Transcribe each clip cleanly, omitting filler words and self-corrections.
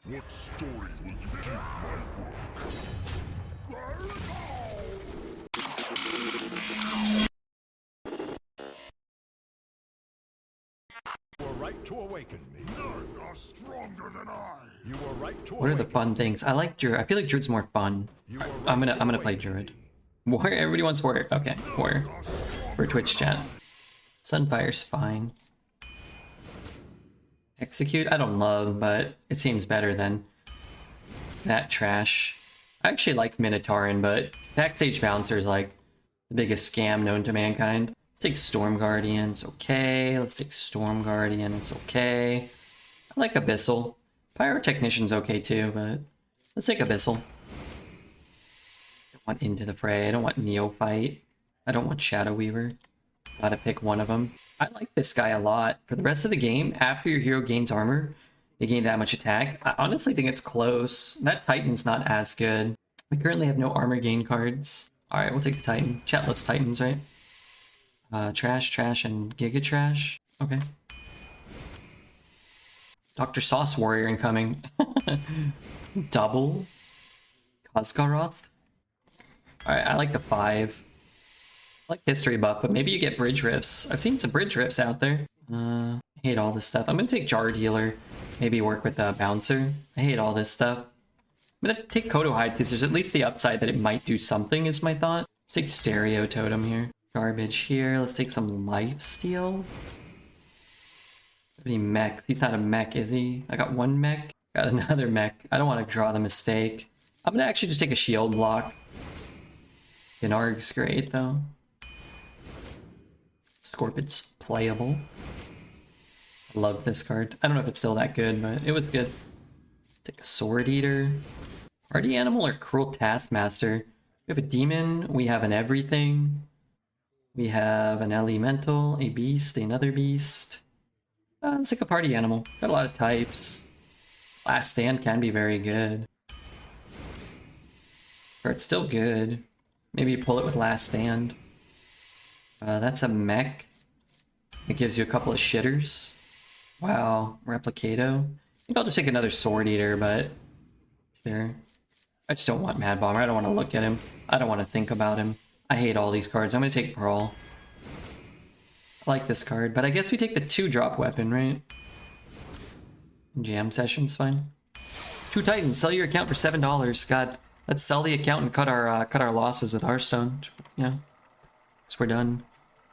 What story will you give my work? You were right to awaken me. None are stronger than I. You were right to What are the fun things? I like Druid. I feel like Druid's more fun. I'm gonna play Druid. Warrior. Everybody wants Warrior. Okay, Warrior. For Twitch chat. Sunfire's fine. Execute, I don't love, but it seems better than that trash. I actually like Minotaurin, but Backstage Bouncer is like the biggest scam known to mankind. Let's take Storm Guardian, it's okay. Let's take Storm Guardian, it's okay. I like Abyssal. Pyrotechnician's okay too, but let's take Abyssal. I don't want Into the Fray, I don't want Neophyte. I don't want Shadow Weaver. Gotta pick one of them. I like this guy a lot. For the rest of the game, after your hero gains armor, they gain that much attack. I honestly think it's close. That Titan's not as good. We currently have no armor gain cards. Alright, we'll take the Titan. Chat loves Titans, right? Trash, Trash, and Giga Trash. Okay. Dr. Sauce Warrior incoming. Double. Kozgaroth. Alright, I like the 5. I like history buff, but maybe you get bridge rifts. I've seen some bridge rifts out there. Hate all this stuff. I'm gonna take Jar Dealer. Maybe work with Bouncer. I hate all this stuff. I'm gonna take Kodo Hide because there's at least the upside that it might do something is my thought. Let's take Stereo Totem here. Garbage here. Let's take some Lifesteal. Any mech? He's not a mech, is he? I got one mech. Got another mech. I don't want to draw the mistake. I'm gonna actually just take a shield block. Gnarg's great though. Scorpid's playable. I love this card. I don't know if it's still that good, but it was good. Take a Sword Eater. Party Animal or Cruel Taskmaster? We have a Demon. We have an Everything. We have an Elemental, a Beast, another Beast. It's like a Party Animal. Got a lot of types. Last Stand can be very good. Or it's still good. Maybe you pull it with Last Stand. That's a mech. It gives you a couple of shitters. Wow, Replicato. I think I'll just take another Sword Eater, but sure. I just don't want Mad Bomber. I don't want to look at him. I don't want to think about him. I hate all these cards. I'm going to take Brawl. I like this card, but I guess we take the 2-drop weapon, right? Jam Session's fine. 2 Titans. Sell your account for $7. God, let's sell the account and cut our losses with Hearthstone. Yeah, so we're done.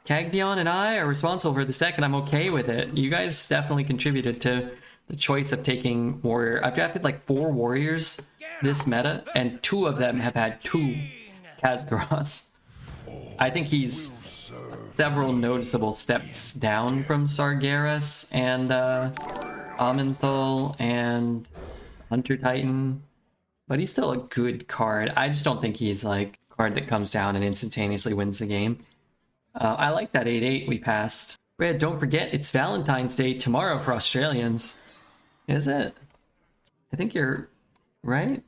Cagdion and I are responsible for this deck, and I'm okay with it. You guys definitely contributed to the choice of taking Warrior. I've drafted like 4 Warriors this meta, and 2 of them have had 2 Khaz'goroths. I think he's several noticeable steps down from Sargeras and Amenthal and Hunter Titan, but he's still a good card. I just don't think he's like a card that comes down and instantaneously wins the game. I like that 8-8 we passed. Red, don't forget, it's Valentine's Day tomorrow for Australians. Is it? I think you're right.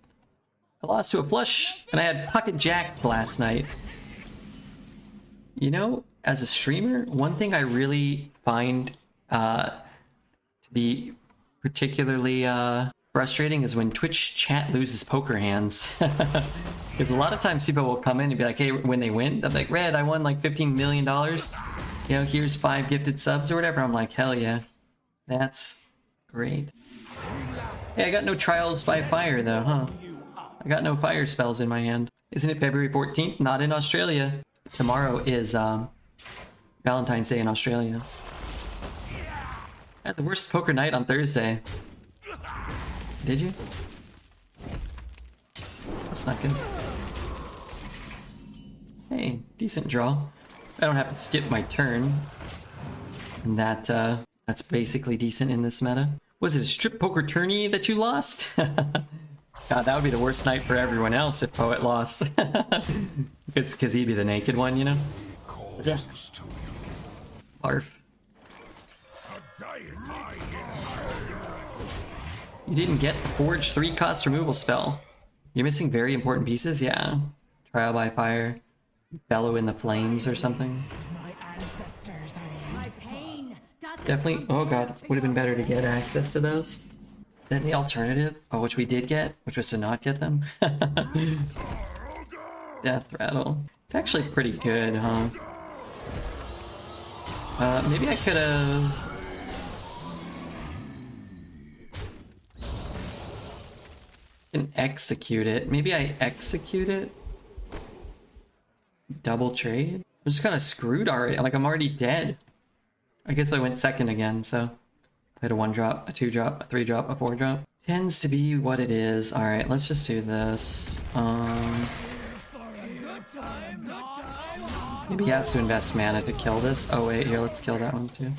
I lost to a flush, and I had Pocket Jack last night. You know, as a streamer, one thing I really find to be particularly frustrating is when Twitch chat loses poker hands. Because a lot of times people will come in and be like, hey, when they win, they're like, Red, I won like $15 million. You know, here's 5 gifted subs or whatever. I'm like, hell yeah. That's great. Hey, I got no Trials by Fire though, huh? I got no fire spells in my hand. Isn't it February 14th? Not in Australia. Tomorrow is Valentine's Day in Australia. I had the worst poker night on Thursday. Did you? That's not good. Hey, decent draw. I don't have to skip my turn. And that's basically decent in this meta. Was it a strip poker tourney that you lost? God, that would be the worst night for everyone else if Poet lost. It's because he'd be the naked one, you know? Yeah. Barf. You didn't get the Forge 3-cost removal spell. You're missing very important pieces? Yeah. Trial by Fire. Bellow in the Flames or something. Definitely. Oh god. Would have been better to get access to those. Then the alternative, which we did get, which was to not get them. Death rattle. It's actually pretty good, huh? Maybe I could have... and execute it. Maybe I execute it? Double trade? I'm just kind of screwed already. Like, I'm already dead. I guess I went second again, so... I had a 1-drop, a 2-drop, a 3-drop, a 4-drop. Tends to be what it is. Alright, let's just do this. Maybe he has to invest mana to kill this. Oh wait, here, let's kill that one too.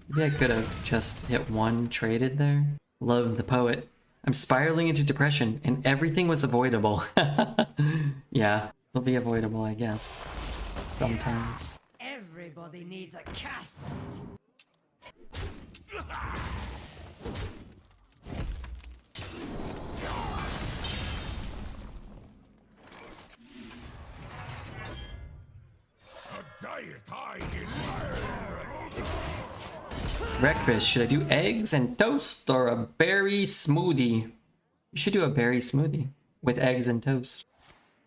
Maybe I could have just hit 1, traded there. Love the poet. I'm spiraling into depression, and everything was avoidable. Yeah, it'll be avoidable, I guess. Sometimes. Everybody needs a castle. Breakfast, should I do eggs and toast or a berry smoothie? You should do a berry smoothie with eggs and toast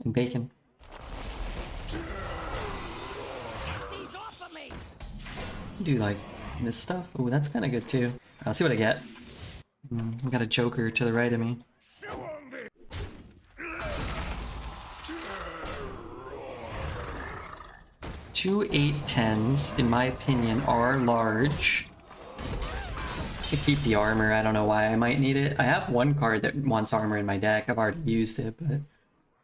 and bacon. Do like this stuff? Oh, that's kind of good too. I'll see what I get. I got a joker to the right of me. 2 8-10s, in my opinion, are large. To keep the armor, I don't know why I might need it. I have one card that wants armor in my deck. I've already used it, but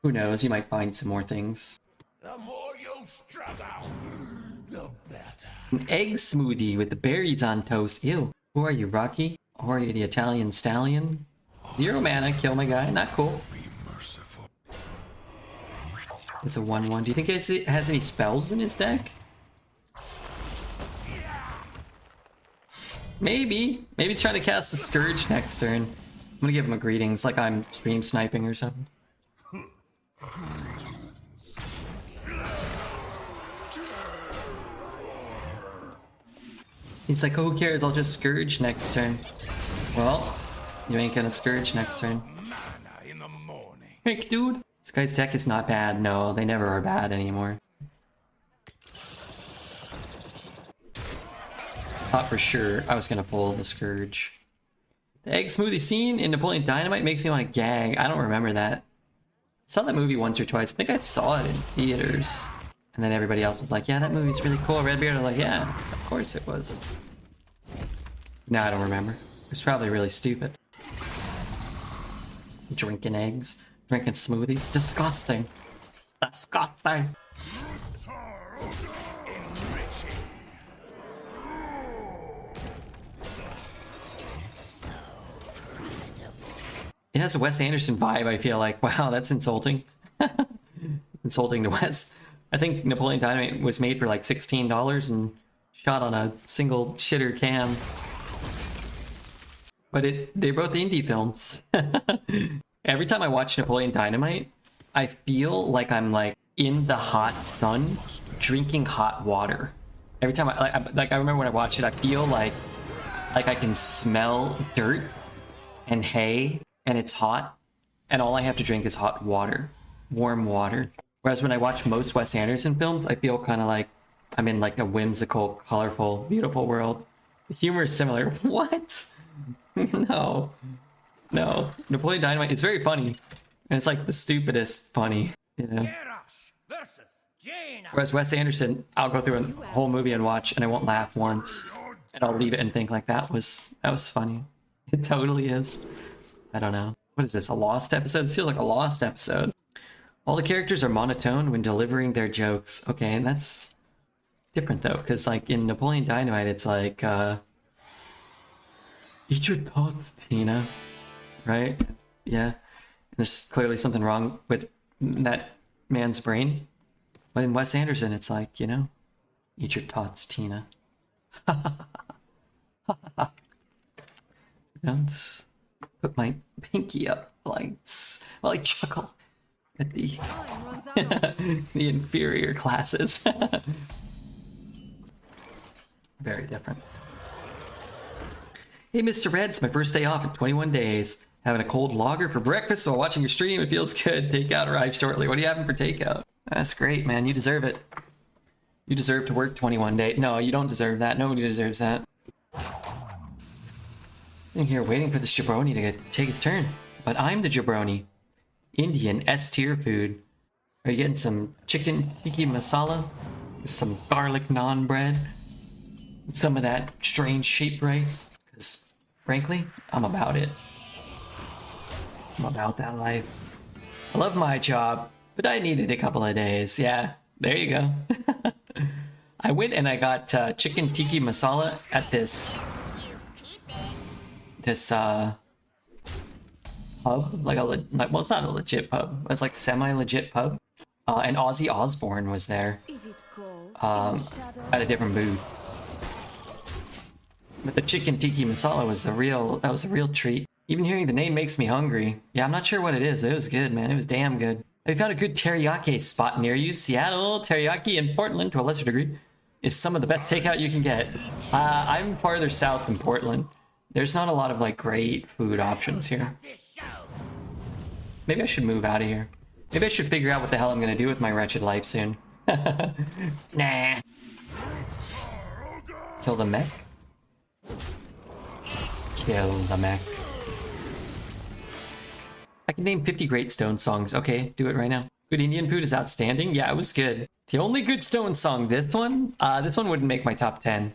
who knows? You might find some more things. The more you struggle, the better. An egg smoothie with the berries on toast. Ew. Who are you, Rocky? Or are you the Italian stallion? 0 mana, kill my guy. Not cool. Be merciful. It's a 1/1. Do you think it has any spells in his deck? Maybe. Maybe try to cast a Scourge next turn. I'm gonna give him a greetings, like I'm stream sniping or something. He's like, oh, who cares? I'll just Scourge next turn. Well, you ain't gonna Scourge next turn. In the morning. Heck, dude. This guy's deck is not bad. No, they never are bad anymore. Thought for sure I was gonna pull the Scourge. The egg smoothie scene in Napoleon Dynamite makes me want to gag. I don't remember that. I saw that movie once or twice. I think I saw it in theaters. And then everybody else was like, yeah, that movie's really cool. Redbeard was like, yeah, of course it was. No, I don't remember. It was probably really stupid. Drinking eggs. Drinking smoothies. Disgusting. Disgusting. It has a Wes Anderson vibe, I feel like. Wow, that's insulting. Insulting to Wes. I think Napoleon Dynamite was made for like $16 and shot on a single shitter cam. But they're both indie films. Every time I watch Napoleon Dynamite, I feel like I'm like in the hot sun drinking hot water. Every time I remember when I watch it, I feel like I can smell dirt and hay and it's hot and all I have to drink is hot water, warm water. Whereas when I watch most Wes Anderson films, I feel kind of like I'm in like a whimsical, colorful, beautiful world. The humor is similar. What? No. No. Napoleon Dynamite is very funny. And it's like the stupidest funny, you know? Whereas Wes Anderson, I'll go through a whole movie and watch and I won't laugh once. And I'll leave it and think like that was funny. It totally is. I don't know. What is this, a Lost episode? This feels like a Lost episode. All the characters are monotone when delivering their jokes. Okay, and that's different though, because like in Napoleon Dynamite, it's like, eat your thoughts, Tina. Right? Yeah. And there's clearly something wrong with that man's brain. But in Wes Anderson, it's like, you know, eat your thoughts, Tina. You know, it's put my pinky up while I chuckle at the the inferior classes. Very different. Hey, Mr. Reds, my first day off in 21 days. Having a cold lager for breakfast while watching your stream. It feels good. Takeout arrives shortly. What are you having for takeout? That's great, man. You deserve it. You deserve to work 21 days. No, you don't deserve that. Nobody deserves that. I'm here waiting for this jabroni to take his turn. But I'm the jabroni. Indian S-tier food. Are you getting some chicken tiki masala? With some garlic naan bread? With some of that strange shaped rice? Because, frankly, I'm about it. I'm about that life. I love my job, but I needed a couple of days. Yeah, there you go. I went and I got chicken tiki masala at this pub, like well, it's not a legit pub, but it's like semi-legit pub. And Ozzy Osbourne was there, at a different booth. But the chicken tiki masala was a real treat. Even hearing the name makes me hungry. Yeah, I'm not sure what it is. It was good, man. It was damn good. I found a good teriyaki spot near you. Seattle, teriyaki in Portland, to a lesser degree, is some of the best takeout you can get. I'm farther south than Portland. There's not a lot of like great food options here. Maybe I should move out of here. Maybe I should figure out what the hell I'm gonna do with my wretched life soon. Nah. Kill the mech. Kill the mech. I can name 50 great Stone songs. Okay, do it right now. Good Indian food is outstanding. Yeah, it was good. The only good Stone song, this one wouldn't make my top 10.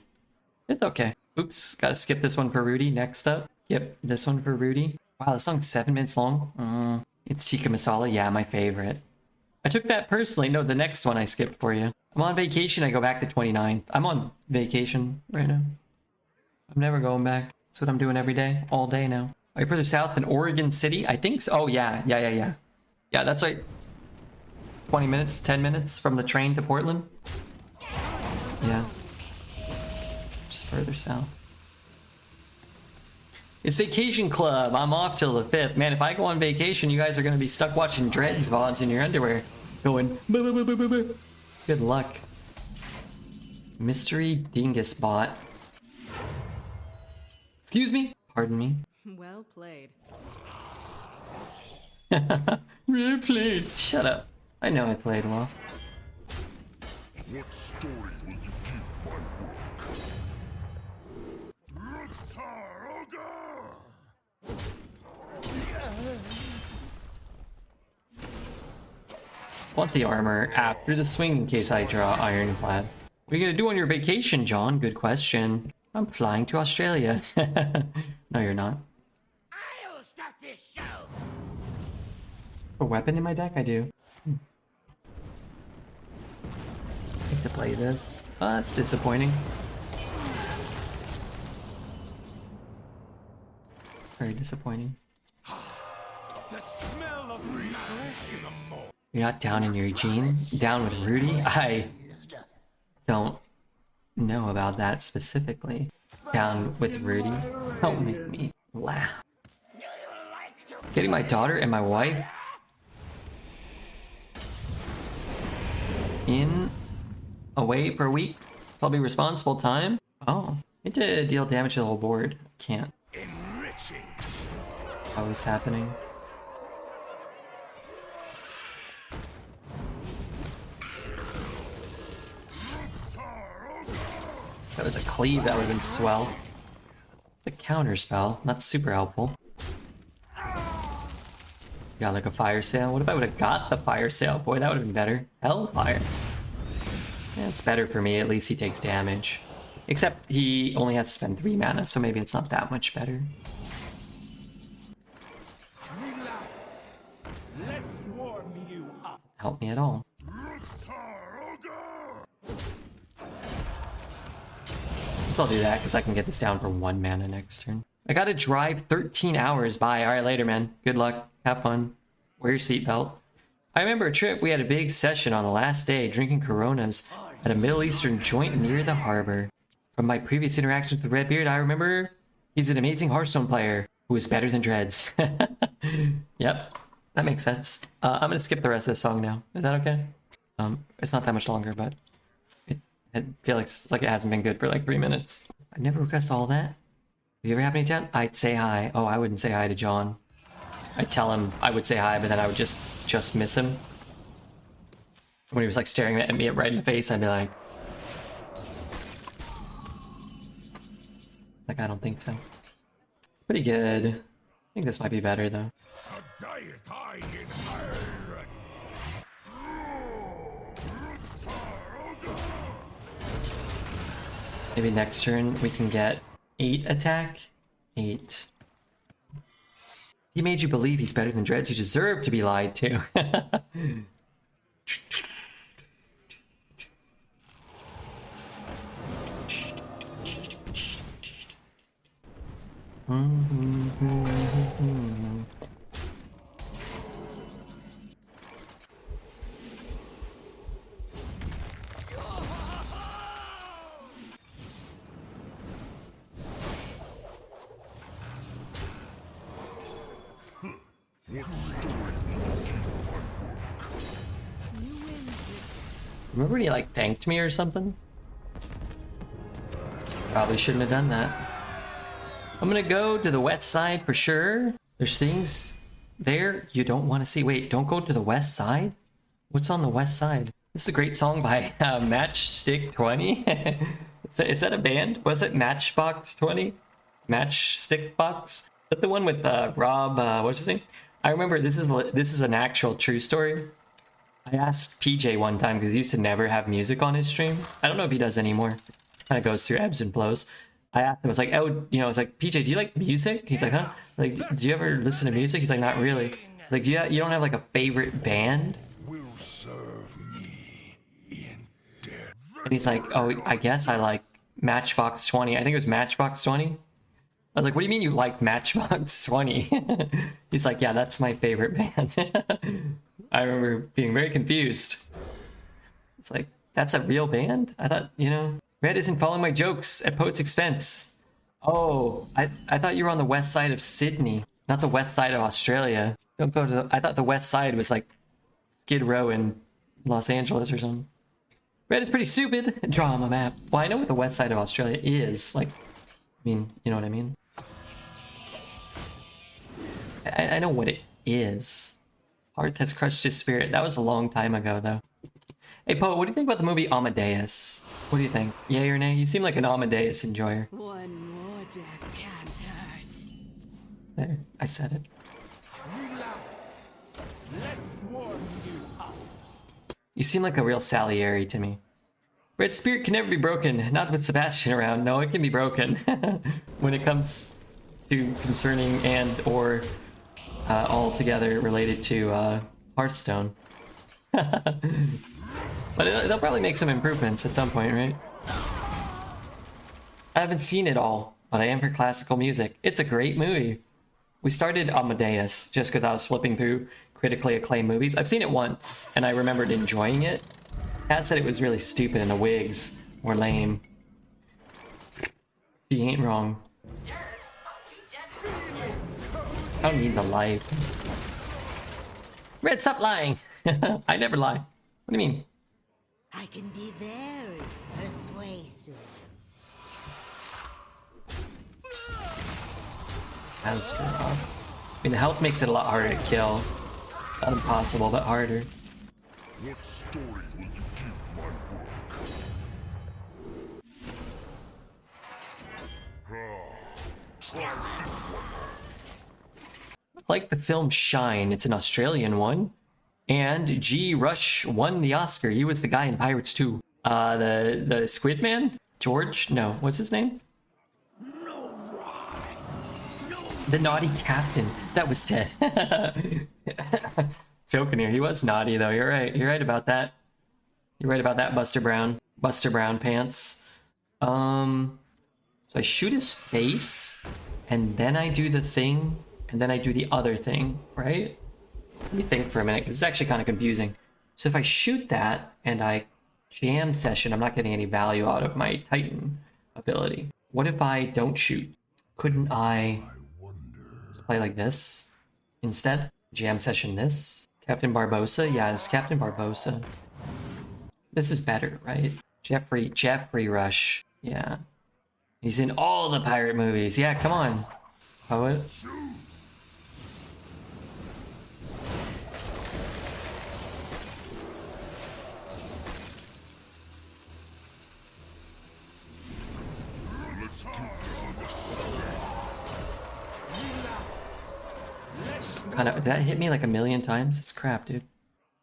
It's okay. Oops, gotta skip this one for Rudy. Next up. Yep, this one for Rudy. Wow, this song's 7 minutes long. It's tikka masala. Yeah, my favorite. I took that personally. No, the next one I skipped for you. I'm on vacation. I go back the 29th. I'm on vacation right now. I'm never going back. That's what I'm doing every day. All day now. Are you further south than Oregon City? I think so. Oh, yeah. Yeah, that's right. 20 minutes, 10 minutes from the train to Portland. Yeah. Just further south. It's Vacation Club. I'm off till the 5th. Man, if I go on vacation, you guys are going to be stuck watching Dreads VODs in your underwear. Going, boo, boo, boo, boo, boo, boo. Good luck. Mystery Dingus bot. Excuse me? Pardon me. Well played. Well played. Shut up. I know I played well. What story will you give my work? Want the armor after the swing in case I draw Ironclad. What are you gonna do on your vacation, John? Good question. I'm flying to Australia. No, you're not. I'll start this show. A weapon in my deck? I do. I have to play this. Oh, that's disappointing. Very disappointing. The smell of refresh in the morning. You're not down in Eugene? Down with Rudy? I don't know about that specifically. Down with Rudy? Don't make me laugh. Getting my daughter and my wife in away for a week. Probably responsible time. Oh, I need to deal damage to the whole board. Can't. Enriching. How is happening? That was a cleave, that would have been swell. The counter spell, not super helpful. Got like a fire sale. What if I would have got the fire sale? Boy, that would have been better. Hellfire. Yeah, it's better for me. At least he takes damage. Except he only has to spend 3 mana, so maybe it's not that much better. Relax. Let's warm you up. Help me at all. Guess I'll do that because I can get this down for 1 mana next turn. I gotta drive 13 hours. Bye. Alright, later, man. Good luck. Have fun. Wear your seatbelt. I remember a trip. We had a big session on the last day, drinking Coronas at a Middle Eastern joint near the harbor. From my previous interactions with Redbeard, I remember he's an amazing Hearthstone player who is better than Dreads. Yep, that makes sense. I'm gonna skip the rest of the song now. Is that okay? It's not that much longer, but I feel like it's like it hasn't been good for like 3 minutes. I never request all that. you ever have any chat? I'd say hi. Oh, I wouldn't say hi to John. I'd tell him I would say hi, but then I would just miss him. When he was like staring at me right in the face, I'd be like, I don't think so. Pretty good. I think this might be better though. Maybe next turn we can get 8 attack. 8. He made you believe he's better than Dreads. You deserve to be lied to. Remember when he like thanked me or something? Probably shouldn't have done that. I'm gonna go to the west side for sure. There's things there you don't want to see. Wait, don't go to the west side? What's on the west side? This is a great song by Matchstick 20. Is that a band? Was it Matchbox 20? Matchstick Box? Is that the one with Rob, what's his name? I remember this is an actual true story. I asked PJ one time because he used to never have music on his stream. I don't know if he does anymore. Kind of goes through ebbs and flows. I asked him, I was like, oh, you know, I was like, PJ, do you like music? He's like, huh? Like, do you ever listen to music? He's like, not really. Like, you don't have like a favorite band? And he's like, oh, I guess I like Matchbox 20. I think it was Matchbox 20. I was like, what do you mean you like Matchbox 20? He's like, yeah, that's my favorite band. I remember being very confused. It's like, that's a real band? I thought, you know, Red isn't following my jokes at Poet's expense. Oh, I thought you were on the west side of Sydney, not the west side of Australia. Don't go to the, I thought the west side was like Skid Row in Los Angeles or something. Red is pretty stupid. Draw him a map. Well, I know what the west side of Australia is. Like, I mean, you know what I mean? I know what it is. Hearth has crushed his spirit. That was a long time ago, though. Hey, Poe, what do you think about the movie Amadeus? What do you think? Yay or nay? You seem like an Amadeus enjoyer. One more death can't hurt. There, I said it. Let's warm you up. You seem like a real Salieri to me. Red spirit can never be broken. Not with Sebastian around. No, it can be broken. When it comes to concerning and or altogether related to Hearthstone. But they'll probably make some improvements at some point, right? I haven't seen it all, but I am for classical music. It's a great movie. We started Amadeus just because I was flipping through critically acclaimed movies. I've seen it once, and I remembered enjoying it. Kat said it was really stupid and the wigs were lame. She ain't wrong. I don't need the light. Red, stop lying! I never lie. What do you mean? I can be very persuasive. That's good. I mean, the health makes it a lot harder to kill. Not impossible, but harder. What story will you give my work? Try this one. Like the film Shine, it's an Australian one. And G. Rush won the Oscar. He was the guy in Pirates 2. The Squid Man? George? No, what's his name? The naughty captain. That was Ted. Joking here. He was naughty though. You're right. You're right about that. You're right about that, Buster Brown. Buster Brown pants. So I shoot his face, and then I do the thing, and then I do the other thing, right? Let me think for a minute, because it's actually kind of confusing. So if I shoot that, and I jam session, I'm not getting any value out of my Titan ability. What if I don't shoot? Couldn't I play like this instead? Jam session this? Captain Barbosa? Yeah, it's Captain Barbosa. This is better, right? Jeffrey Rush. Yeah. He's in all the pirate movies. Yeah, come on. Poet. Kind of that hit me like a million times. It's crap, dude.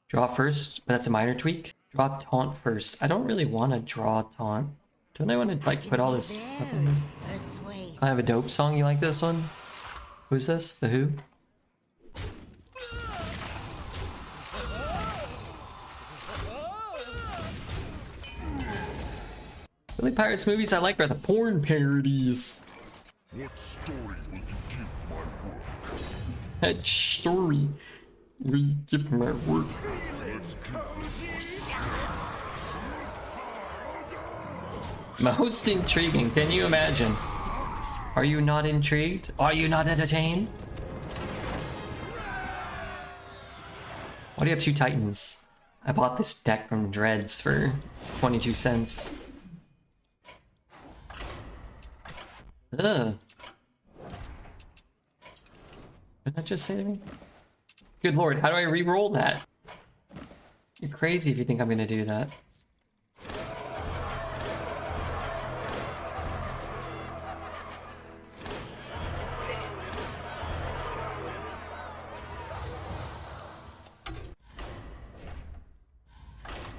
Draw first, but that's a minor tweak. Draw taunt first. I don't really want to draw taunt. Don't I want to like put all this stuff in there? I have a dope song. You like this one? Who's this? The Who? The only Pirates movies I like are the porn parodies. What story will you give my work? That story will you give my work? Most intriguing. Can you imagine? Are you not intrigued? Are you not entertained? Why do you have 2 Titans? I bought this deck from Dreads for 22 cents. Ugh. Did that just say to me? Good lord, how do I re-roll that? You're crazy if you think I'm gonna do that.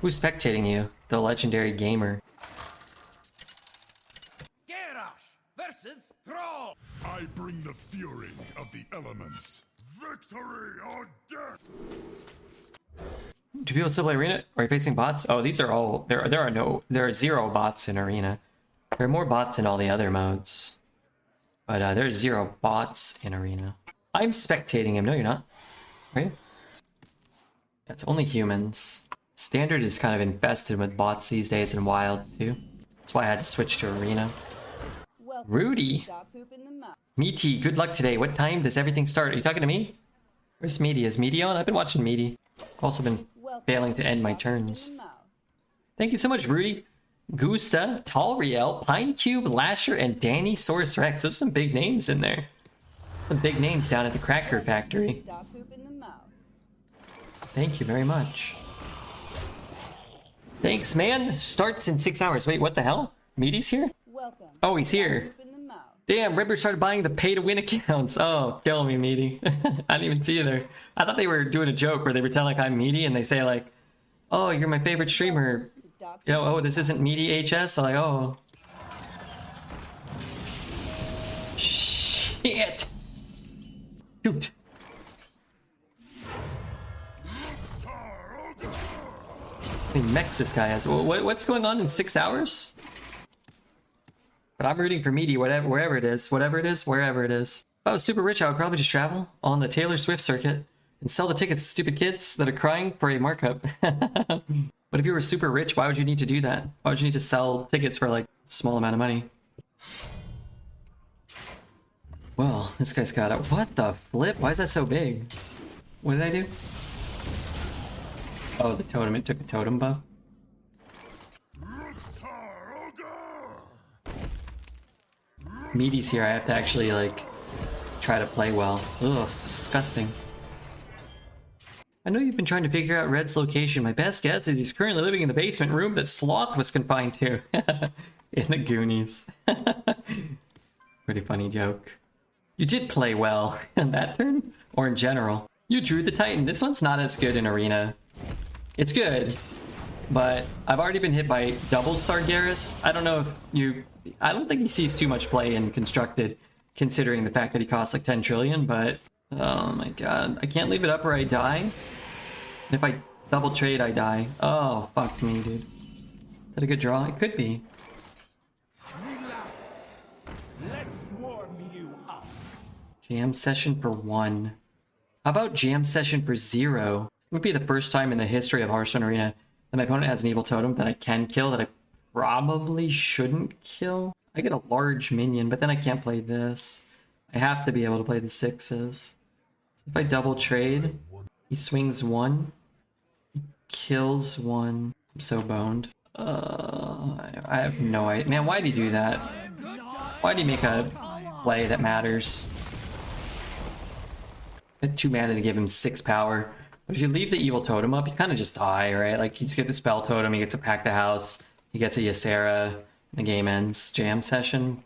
Who's spectating you? The legendary gamer. I bring the fury of the elements. Victory or death! Do people still play Arena? Are you facing bots? Oh, these are all... There are 0 bots in Arena. There are more bots in all the other modes. But there's 0 bots in Arena. I'm spectating him. No, you're not. Are you? Yeah, it's only humans. Standard is kind of infested with bots these days and Wild, too. That's why I had to switch to Arena. Rudy! Meaty, good luck today. What time does everything start? Are you talking to me? Where's Meaty? Is Meaty on? I've been watching Meaty. Also been failing to end my turns. Thank you so much, Rudy. Gusta, Talriel, Pine Cube, Lasher, and Danny Source Rex. Those are some big names in there. Some big names down at the Cracker Factory. Thank you very much. Thanks, man. Starts in 6 hours. Wait, what the hell? Meaty's here? Oh, he's here. Damn, Ripper started buying the pay-to-win accounts. Oh, kill me, Meaty. I didn't even see you there. I thought they were doing a joke where they pretend like I'm Meaty and they say like, oh, you're my favorite streamer. You know, oh, this isn't Meaty HS? I'm like, oh. Shit. Shoot. How many mechs this guy has? What's going on in 6 hours? But I'm rooting for Meaty, wherever it is, wherever it is. If I was super rich, I would probably just travel on the Taylor Swift circuit and sell the tickets to stupid kids that are crying for a markup. But if you were super rich, why would you need to do that? Why would you need to sell tickets for like a small amount of money? Well, this guy's got it. What the flip? Why is that so big? What did I do? Oh, the totem. It took a totem buff. Meaty's here. I have to actually like try to play well. Ugh, disgusting. I know you've been trying to figure out Red's location. My best guess is he's currently living in the basement room that Sloth was confined to. In the Goonies. Pretty funny joke. You did play well in that turn, or in general. You drew the Titan. This one's not as good in Arena. It's good, but I've already been hit by double Sargeras. I don't know if you... I don't think he sees too much play in Constructed, considering the fact that he costs like 10 trillion, but... Oh my god. I can't leave it up or I die. And if I double trade, I die. Oh, fuck me, dude. Is that a good draw? It could be. Let's warm you up. Jam session for 1. How about jam session for 0? This would be the first time in the history of Hearthstone Arena that my opponent has an evil totem that I can kill that I probably shouldn't kill. I get a large minion, but then I can't play this. I have to be able to play the 6s. So if I double trade, he swings 1, he kills 1. I'm so boned. I have no idea. Man, why'd he do that? Why do you make a play that matters? It's 2 mana to give him 6 power. But if you leave the evil totem up, you kind of just die, right? Like, you just get the spell totem, he gets to pack the house, he gets a Ysera, the game ends. Jam session.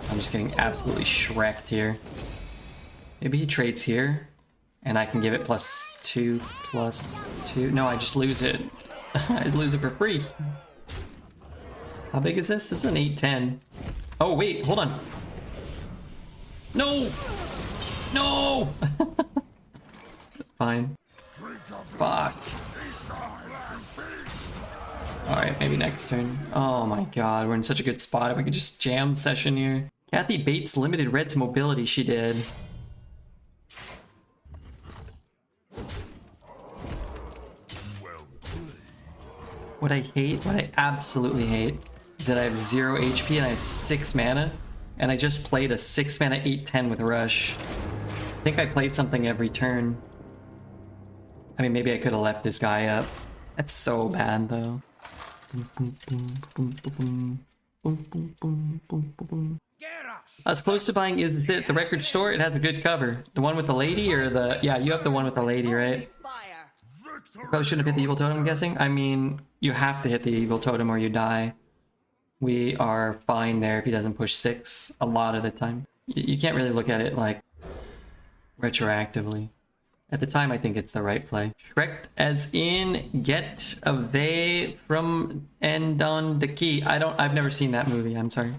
I'm just getting absolutely shreked here. Maybe he trades here, and I can give it +2/+2. No, I just lose it. I lose it for free. How big is this? This is an 8/10. Oh, wait, hold on. No! No! Fine. Fuck. Alright, maybe next turn. Oh my god, we're in such a good spot. If we could just jam session here. Kathy Bates limited Red's mobility, she did. What I absolutely hate, is that I have 0 HP and I have 6 mana, and I just played a 6 mana 8/10 with Rush. I think I played something every turn. I mean, maybe I could have left this guy up. That's so bad, though. I was close to buying Is It the record store? It has a good cover. The one with the lady or the... Yeah, you have the one with the lady, right? Probably shouldn't have hit the evil totem, I'm guessing. I mean, you have to hit the evil totem or you die. We are fine there if he doesn't push 6 a lot of the time. You can't really look at it like retroactively. At the time, I think it's the right play. Shrek as in get away from end on the key. I've never seen that movie, I'm sorry.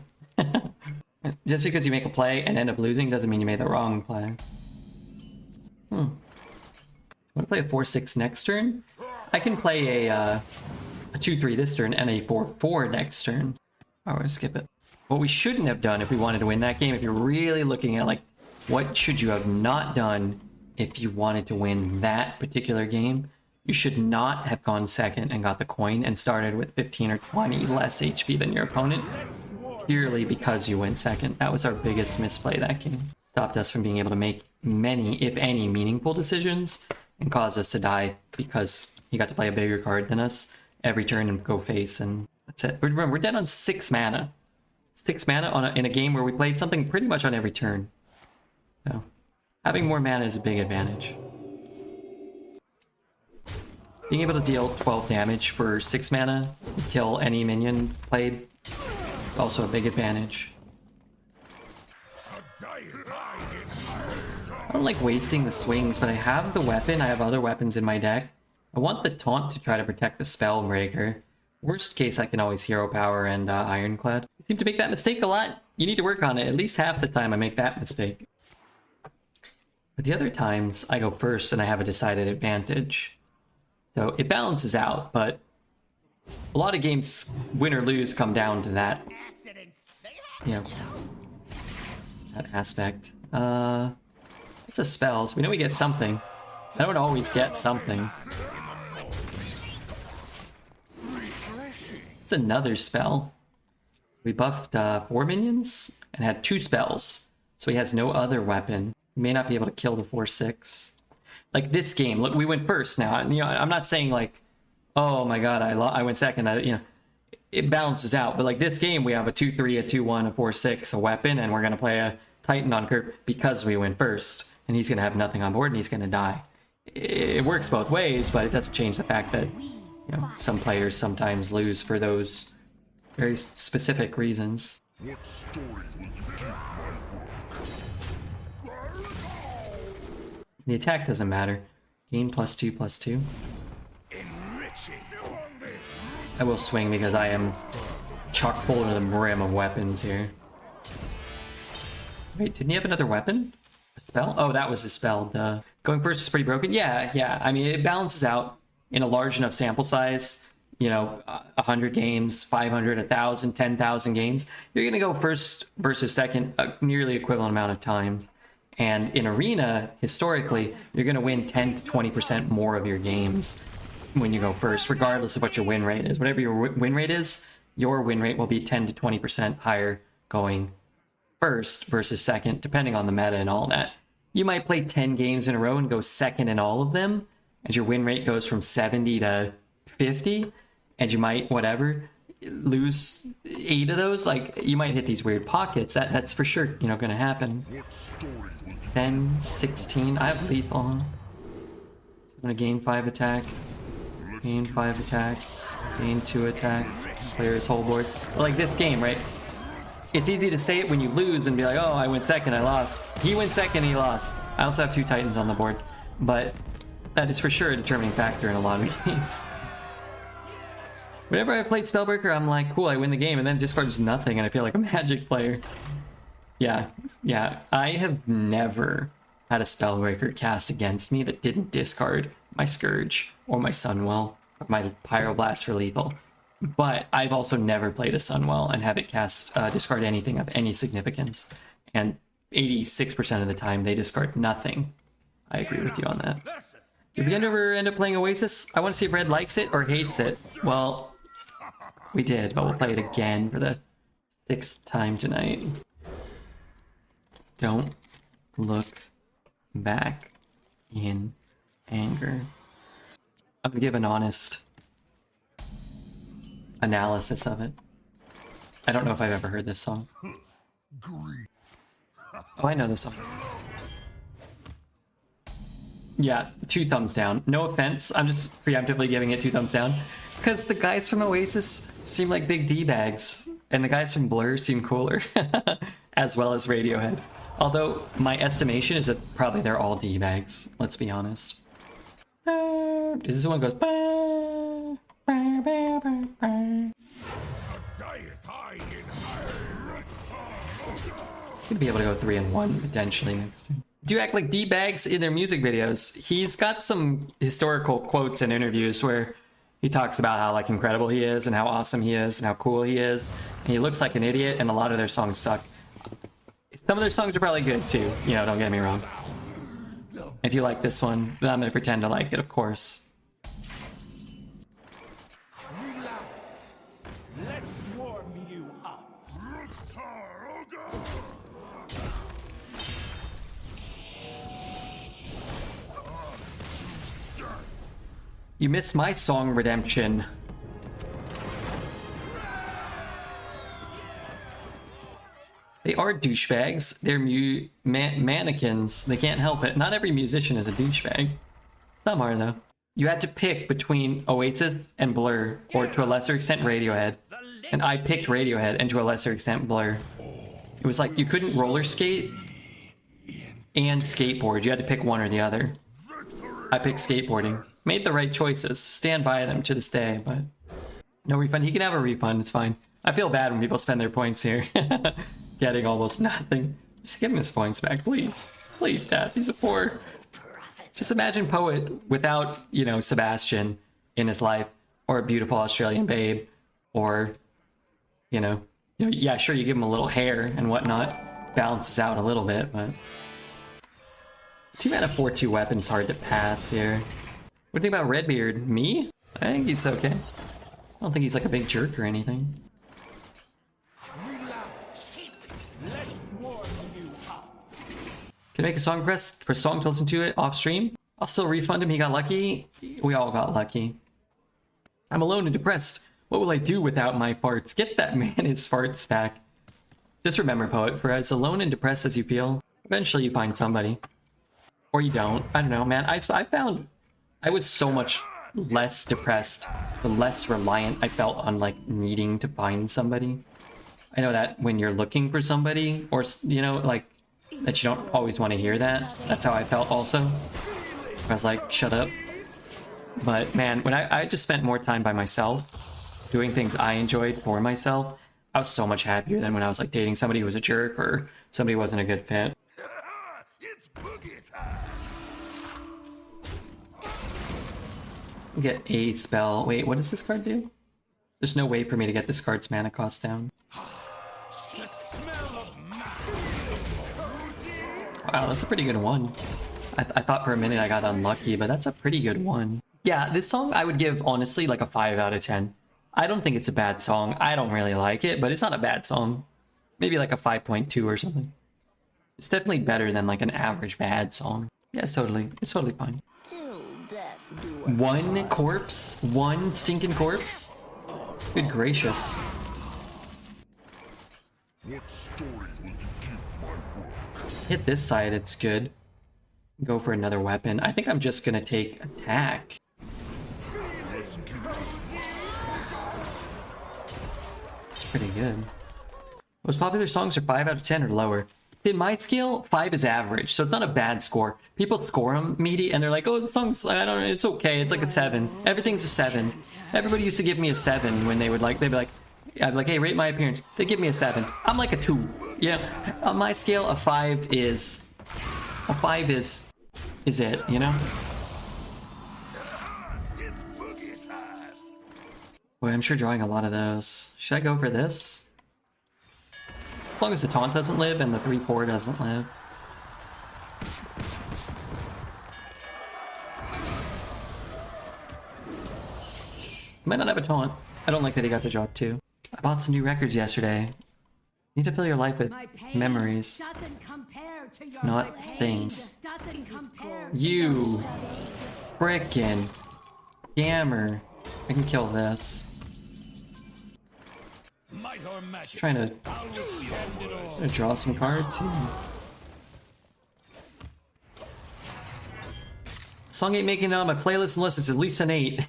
Just because you make a play and end up losing doesn't mean you made the wrong play. Want to play a 4/6 next turn? I can play a 2/3 this turn and a 4/4 next turn. Oh, we're gonna skip it. What we shouldn't have done if we wanted to win that game, if you're really looking at like, what should you have not done if you wanted to win that particular game, you should not have gone second and got the coin and started with 15 or 20 less HP than your opponent, purely because you went second. That was our biggest misplay that game. Stopped us from being able to make many, if any, meaningful decisions, and caused us to die because he got to play a bigger card than us every turn and go face, and that's it. Remember, we're dead on 6 mana. 6 mana in a game where we played something pretty much on every turn. So, having more mana is a big advantage. Being able to deal 12 damage for 6 mana, kill any minion played, also a big advantage. I don't like wasting the swings, but I have the weapon, I have other weapons in my deck. I want the taunt to try to protect the Spellbreaker. Worst case, I can always hero power and Ironclad. You seem to make that mistake a lot. You need to work on it. At least half the time I make that mistake. But the other times, I go first and I have a decided advantage. So it balances out, but a lot of games, win or lose, come down to that. You know, that aspect. It's a spell, so we know we get something. I don't always get something. It's another spell. So we buffed 4 minions and had 2 spells. So he has no other weapon. He may not be able to kill the 4/6. Like this game, look, we went first now. You know, I'm not saying like, oh my god, I went second. You know, it balances out. But like this game, we have a 2/3, a 2/1, a 4/6, a weapon, and we're gonna play a Titan on curve because we went first, and he's gonna have nothing on board and he's gonna die. It works both ways, but it doesn't change the fact that, you know, some players sometimes lose for those very specific reasons. The attack doesn't matter. Gain +2/+2. I will swing because I am chock full to the brim of weapons here. Wait, didn't he have another weapon? A spell? Oh, that was a spell. Duh. Going first is pretty broken. Yeah. I mean, it balances out in a large enough sample size. You know, 100 games, 500, 1,000, 10,000 games. You're going to go first versus second a nearly equivalent amount of times. And in Arena, historically, you're going to win 10 to 20% more of your games when you go first, regardless of what your win rate is. Whatever your win rate is, your win rate will be 10 to 20% higher going first versus second, depending on the meta and all that. You might play 10 games in a row and go second in all of them, and your win rate goes from 70 to 50, and you might, whatever. lose 8 of those, like you might hit these weird pockets. That's for sure, you know, gonna happen. 10, 16. I have lethal. Huh? So I'm gonna gain 5 attack, gain 5 attack, gain 2 attack, clear his whole board. But like this game, right? It's easy to say it when you lose and be like, oh, I went second, I lost. He went second, he lost. I also have 2 Titans on the board, but that is for sure a determining factor in a lot of games. Whenever I played Spellbreaker, I'm like, cool, I win the game, and then it discards nothing, and I feel like a Magic player. Yeah, I have never had a Spellbreaker cast against me that didn't discard my Scourge, or my Sunwell, or my Pyroblast for lethal. But I've also never played a Sunwell and have it cast discard anything of any significance. And 86% of the time, they discard nothing. I agree with you on that. Did we ever end up playing Oasis? I want to see if Red likes it or hates it. Well, we did, but we'll play it again for the 6th time tonight. Don't look back in anger. I'm gonna give an honest analysis of it. I don't know if I've ever heard this song. Oh, I know this song. Yeah, 2 thumbs down. No offense, I'm just preemptively giving it 2 thumbs down. Because the guys from Oasis seem like big D-bags, and the guys from Blur seem cooler, as well as Radiohead. Although, my estimation is that probably they're all D-bags, let's be honest. Is this one goes... Gonna be able to go 3 and 1 potentially next time. Do act like D-bags in their music videos. He's got some historical quotes and interviews where he talks about how like incredible he is and how awesome he is and how cool he is. And he looks like an idiot, and a lot of their songs suck. Some of their songs are probably good too, you know, don't get me wrong. If you like this one, then I'm gonna pretend to like it, of course. Let's warm you up. You missed my song, Redemption. They are douchebags. They're mannequins. They can't help it. Not every musician is a douchebag. Some are, though. You had to pick between Oasis and Blur, or to a lesser extent Radiohead. And I picked Radiohead, and to a lesser extent Blur. It was like you couldn't roller skate and skateboard. You had to pick one or the other. I picked skateboarding. Made the right choices. Stand by them to this day, but no refund. He can have a refund. It's fine. I feel bad when people spend their points here. Getting almost nothing. Just give him his points back, please. Please, Dad. He's a poor... Just imagine Poet without, you know, Sebastian in his life, or a beautiful Australian babe, or, you know, yeah, sure, you give him a little hair and whatnot. Balances out a little bit, but... 2 mana 4/2 weapon's hard to pass here. What do you think about Redbeard? Me? I think he's okay. I don't think he's like a big jerk or anything. Can I make a song request for a song to listen to it off stream? I'll still refund him. He got lucky. We all got lucky. I'm alone and depressed. What will I do without my farts? Get that man his farts back. Just remember, Poet, for as alone and depressed as you feel, eventually you find somebody. Or you don't. I don't know, man. I found I was so much less depressed, the less reliant I felt on like needing to find somebody. I know that when you're looking for somebody, or, you know, like, that you don't always want to hear that. That's how I felt also. I was like, shut up. But man, when I just spent more time by myself, doing things I enjoyed for myself, I was so much happier than when I was like dating somebody who was a jerk or somebody who wasn't a good fit. It's boogie time. Get a spell. Wait, what does this card do? There's no way for me to get this card's mana cost down. Wow, that's a pretty good one. I thought for a minute I got unlucky, but that's a pretty good one. Yeah, this song I would give, honestly, like a 5 out of 10. I don't think it's a bad song. I don't really like it, but it's not a bad song. Maybe like a 5.2 or something. It's definitely better than like an average bad song. Yeah, it's totally fine. Till death do us 1 corpse? 1 stinking corpse? Good gracious. What story will you give my work? Hit this side, it's good. Go for another weapon. I think I'm just gonna take attack. It's pretty good. Most popular songs are 5 out of 10 or lower. In my scale, 5 is average, so it's not a bad score. People score them meaty and they're like, oh, the song's, I don't know, it's okay, it's like a 7. Everything's a 7. Everybody used to give me a 7 when they would like, they'd be like, I'd be like, hey, rate my appearance. They give me a 7. I'm like a 2. Yeah. On my scale, a 5 is it, you know? Boy, I'm sure drawing a lot of those. Should I go for this? As long as the taunt doesn't live and the 3-4 doesn't live. Might not have a taunt. I don't like that he got the job too. I bought some new records yesterday. Need to fill your life with memories, not things. You frickin' scammer. I can kill this. Just trying to draw some cards here. Song ain't making it on my playlist unless it's at least an 8.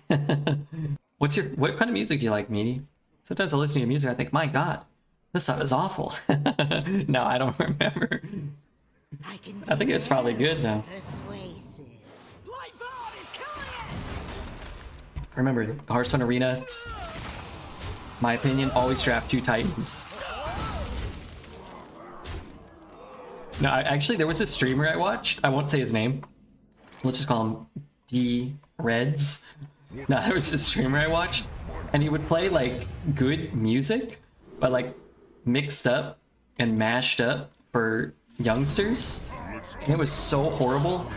What kind of music do you like, Meaty? Sometimes I listen to your music, I think, my god, this stuff is awful. No, I don't remember. I think it's probably good though. Remember, Hearthstone Arena, my opinion, always draft 2 Titans. No, actually, there was a streamer I watched. I won't say his name. Let's just call him D Reds. No, there was this streamer I watched, and he would play like good music, but like mixed up and mashed up for youngsters. And it was so horrible.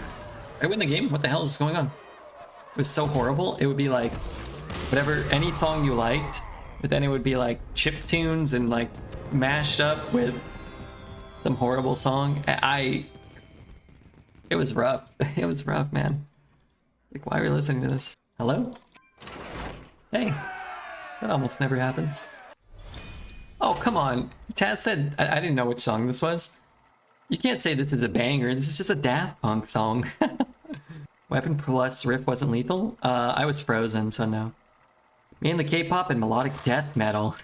I win the game? What the hell is going on? It was so horrible. It would be like whatever, any song you liked, but then it would be like chip tunes and like mashed up with some horrible song. It was rough. It was rough, man. Like, why are we listening to this? Hello? Hey, that almost never happens. Oh, come on. Taz said, I didn't know which song this was. You can't say this is a banger. This is just a Daft Punk song. Weapon plus riff wasn't lethal? I was frozen, so no. Mainly K-pop and melodic death metal.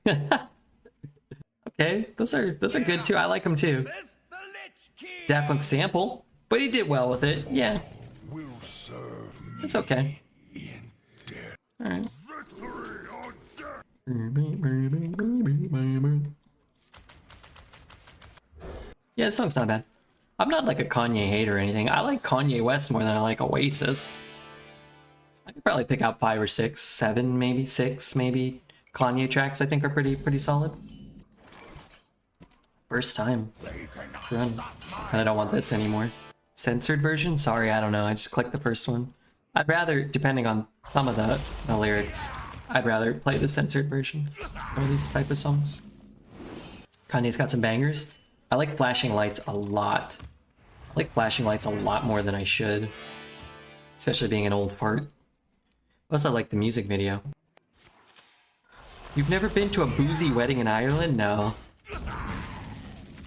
Okay, those are good too. I like them too. Daft Punk sample, but he did well with it. Yeah, it's okay. All right. Yeah, the song's not bad. I'm not like a Kanye hater or anything. I like Kanye West more than I like Oasis. I could probably pick out 5 or 6, 7, maybe 6, maybe Kanye tracks I think are pretty solid. First time. Run. And I don't want this anymore. Censored version? Sorry, I don't know. I just clicked the first one. I'd rather, depending on some of the lyrics, I'd rather play the censored version of these type of songs. Kanye's got some bangers. I like Flashing Lights a lot. I like Flashing Lights a lot more than I should. Especially being an old fart. Plus, I like the music video. You've never been to a boozy wedding in Ireland? No.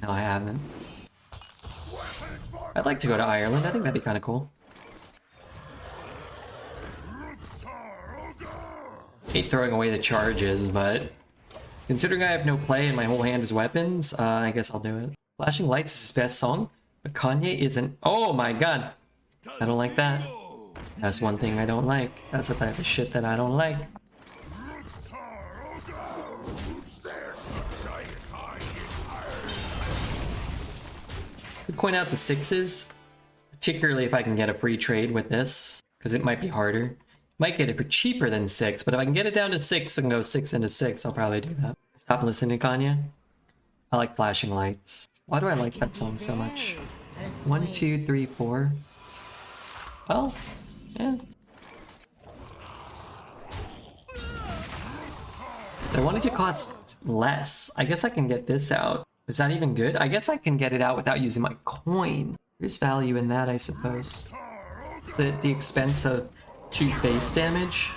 No, I haven't. I'd like to go to Ireland. I think that'd be kind of cool. Hate throwing away the charges, but considering I have no play and my whole hand is weapons, I guess I'll do it. Flashing Lights is his best song, but Kanye isn't. Oh my god. I don't like that. That's one thing I don't like. That's the type of shit that I don't like. Could point out the 6s, particularly if I can get a free trade with this, because it might be harder. Might get it for cheaper than 6, but if I can get it down to 6 and go 6 into 6, I'll probably do that. Stop listening to Kanye. I like Flashing Lights. Why do I like that song so much? 1, 2, 3, 4. Well, yeah. I wanted to cost less. I guess I can get this out. Is that even good? I guess I can get it out without using my coin. There's value in that, I suppose. The expense of 2 base damage.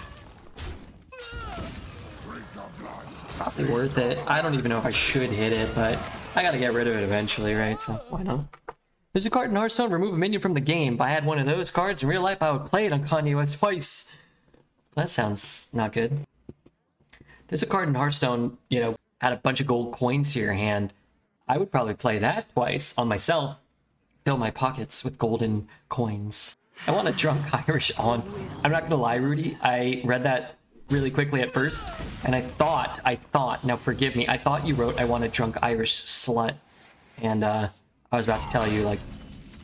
Probably worth it. I don't even know if I should hit it, but I gotta get rid of it eventually, right? So why not? There's a card in Hearthstone, remove a minion from the game. If I had one of those cards in real life, I would play it on Kanye West twice. That sounds not good. There's a card in Hearthstone, you know, had a bunch of gold coins to your hand. I would probably play that twice on myself. Fill my pockets with golden coins. I want a drunk Irish aunt. I'm not gonna lie, Rudy. I read that really quickly at first, and I thought, now forgive me, I thought you wrote I want a drunk Irish slut. And I was about to tell you, like,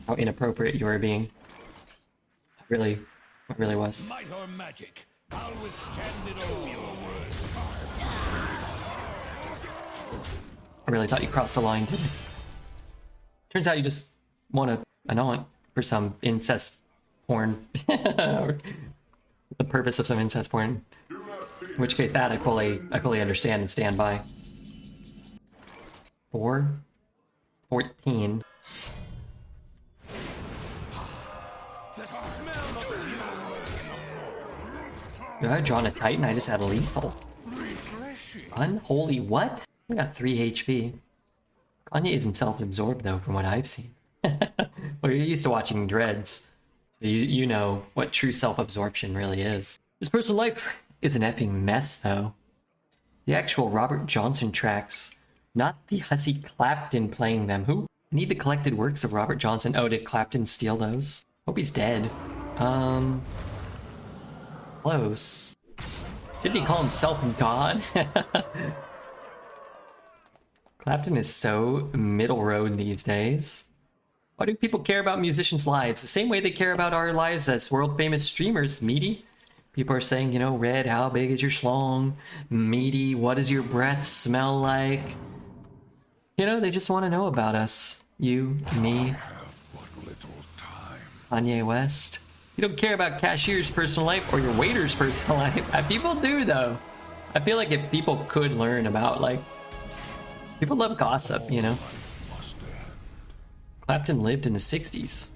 how inappropriate you were being. I really was. Might or magic, I'll withstand it all. Your words. I really thought you crossed the line, didn't you? Turns out you just want an aunt for some incest porn. The purpose of some incest porn. In which case, that I fully understand and stand by. 4, 14. If I had drawn a Titan, I just had a lethal. Unholy what? I got 3 HP. Kanye isn't self-absorbed though, from what I've seen. Well, you're used to watching Dreads, so you know what true self-absorption really is. His personal life is an effing mess though. The actual Robert Johnson tracks, not the hussy Clapton playing them. Who? I need the collected works of Robert Johnson. Oh, did Clapton steal those? Hope he's dead. Close. Didn't he call himself God? Clapton is so middle road these days. Why do people care about musicians' lives? The same way they care about our lives as world famous streamers, Meaty. People are saying, you know, Red, how big is your schlong? Meaty, what does your breath smell like? You know, they just want to know about us. You, me, Kanye West. You don't care about cashier's personal life or your waiter's personal life. People do, though. I feel like if people could learn about, like, people love gossip, you know? Clapton lived in the 60s.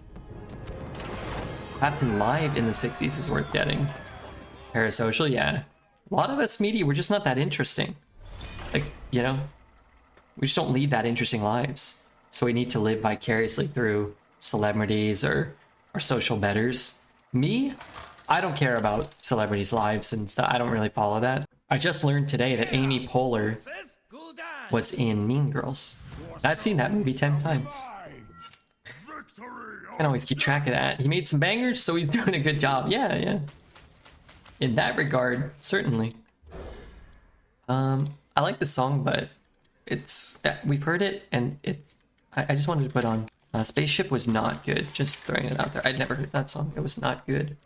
Clapton live in the 60s is worth getting. Parasocial, yeah. A lot of us media, we're just not that interesting. Like, you know? We just don't lead that interesting lives. So we need to live vicariously through celebrities or social betters. Me? I don't care about celebrities' lives and stuff. I don't really follow that. I just learned today that Amy Poehler was in Mean Girls. I've seen that movie 10 times. I can always keep track of that. He made some bangers, so he's doing a good job. Yeah. In that regard, certainly. I like the song, but it's we've heard it, and it's. I just wanted to put on. Spaceship was not good. Just throwing it out there. I'd never heard that song. It was not good.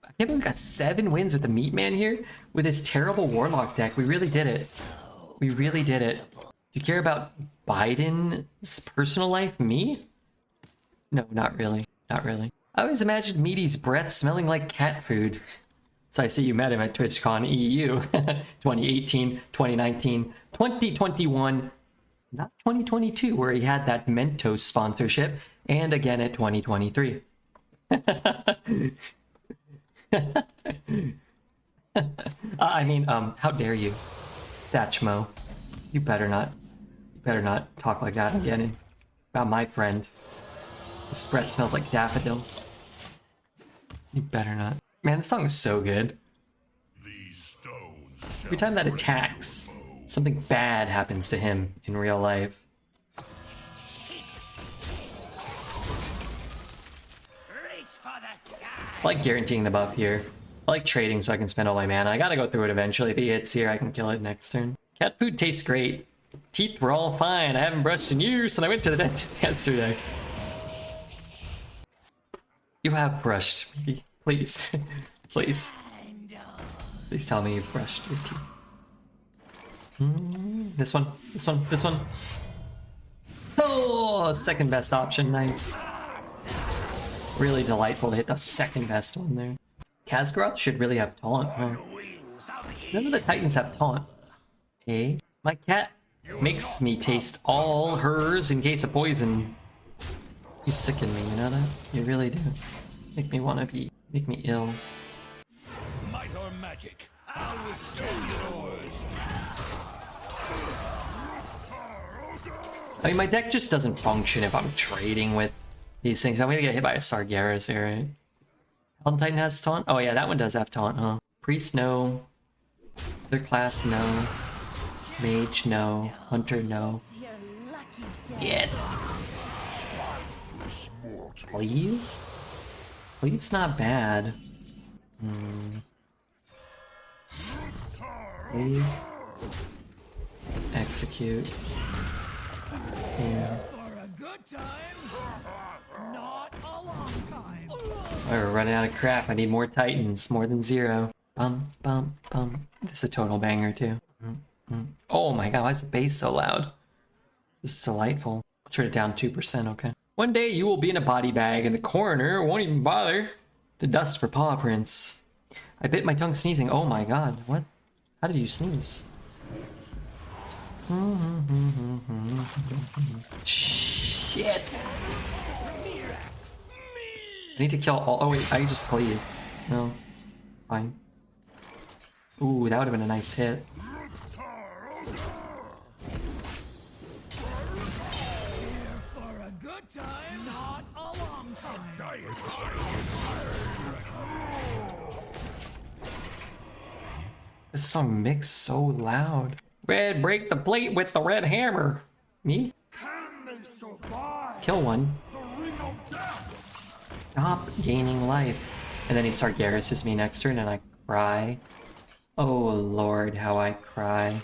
I can't believe we got 7 wins with the Meat Man here with his terrible Warlock deck. We really did it. We really did it. Do you care about Biden's personal life? Me? No, not really. Not really. I always imagined Meaty's breath smelling like cat food. So I see you met him at TwitchCon EU 2018, 2019, 2021, not 2022, where he had that Mentos sponsorship, and again at 2023. I mean, how dare you, Thatchmo? You better not talk like that again about my friend. This breath smells like daffodils. You better not. Man, this song is so good. Every time that attacks, something bad happens to him in real life. I like guaranteeing the buff here. I like trading so I can spend all my mana. I gotta go through it eventually. If he hits here, I can kill it next turn. Cat food tastes great. Teeth were all fine. I haven't brushed in years, and I went to the dentist yesterday. You have brushed, maybe. Please. Please. Please tell me you've brushed your teeth. This one. Oh, second best option. Nice. Really delightful to hit the second best one there. Kazgroth should really have taunt, huh? None of the Titans have taunt. Hey, my cat makes me taste all hers in case of poison. You sicken me, you know that? You really do. Make me ill. Might or magic, I mean, my deck just doesn't function if I'm trading with these things. I'm gonna get hit by a Sargeras here, right? Elden Titan has taunt? Oh yeah, that one does have taunt, huh? Priest, no. Other class, no. Mage, no. Hunter, no. Your lucky day. Yeah. Cleave? Cleave's not bad. Cleave. Execute. Yeah. For a good time, not a long time. Oh, we're running out of crap. I need more Titans, more than 0. Bum, bum, bum. This is a total banger, too. Oh my god, why is the bass so loud? This is delightful. I'll turn it down 2%, okay. One day you will be in a body bag and the coroner won't even bother to dust for paw prints. I bit my tongue sneezing. Oh my god, what? How did you sneeze? Shit! I need to kill all. Oh wait, I just cleave. No. Fine. Ooh, that would have been a nice hit. For a good time, not a long time. This song mixed so loud. Red, break the plate with the red hammer. Me? Kill one. Stop gaining life. And then he Sargeras me next turn and I cry. Oh lord, how I cry.